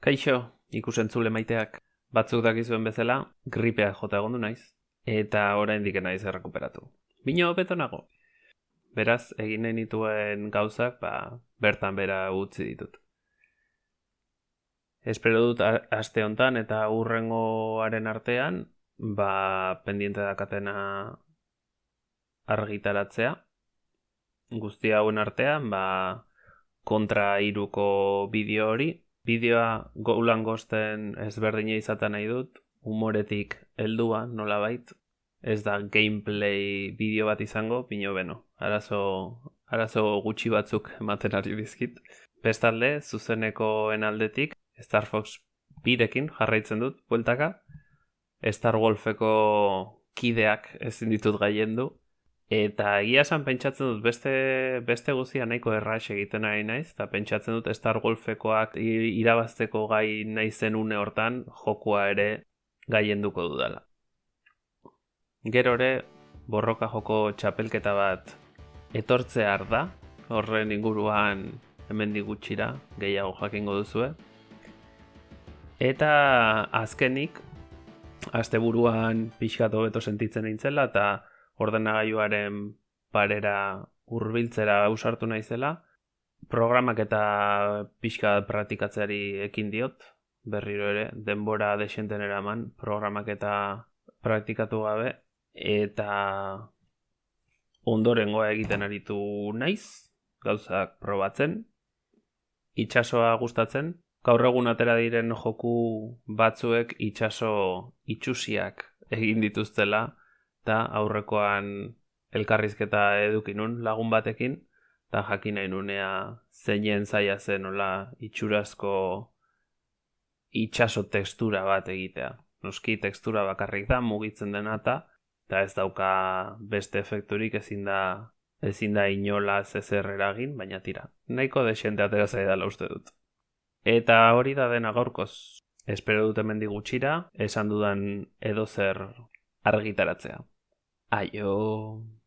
Kaixo, ikusentzule maiteak. Batzuk dakizuen bezala, gripea jota egondu naiz, eta oraindik naiz errekuperatu. Bino hobeto nago. Beraz, egin nahi nituen gauzak, bertan bera utzi ditut. Espero dut aste hontan eta hurrengoaren artean, pendiente dakatena argitaratzea. Guzti hauen artean, kontra 3ko bideo hori. Bideoa Golan Ghosten ezberdina izaten nahi dut, humoretik heldua nolabait. Ez da gameplay bideo bat izango, bino beno. Arazo gutxi batzuk ematen ari dizkit. Bestalde, zuzenekoen aldetik, Star Fox 2rekin jarraitzen dut, bueltaka. Star Wolfeko kideak ezin ditut gaiendu. Eta egia esan pentsatzen dut beste guztia nahiko errax egiten ari naiz, eta pentsatzen dut Star Wolfekoak irabazteko gai naizen une hortan jokua ere gaienduko dudala. Gero ere, borroka joko txapelketa bat etortzear da, horren inguruan hemendik gutxira gehiago jakingo duzue. Eta azkenik, asteburuan pixkat hobeto sentitzen nintzela, eta ordenagailuaren parera hurbiltzera ausartu naizela, programak eta pixka praktikatzeari ekin diot, berriro ere, denbora desenten eraman, programak eta praktikatu gabe, eta ondorengoa egiten aritu naiz, gauzak probatzen, itsasoa gustatzen, gaur egun atera diren joku batzuek itsaso itxusiak egin dituztela, eta aurrekoan elkarrizketa edukinun lagun batekin, eta jakin nahi nunea zeinen zaila zen nola itxurazko itxaso tekstura bat egitea. Noski tekstura bakarrik da, mugitzen dena eta ez dauka beste efekturik ezin da inolaz ezer eragin, baina tira. Nahiko desente atera zaidala uste dut. Eta hori da dena gaurkoz. Espero dut hemendik gutxira, esan dudan edozer argitaratzea. Aio!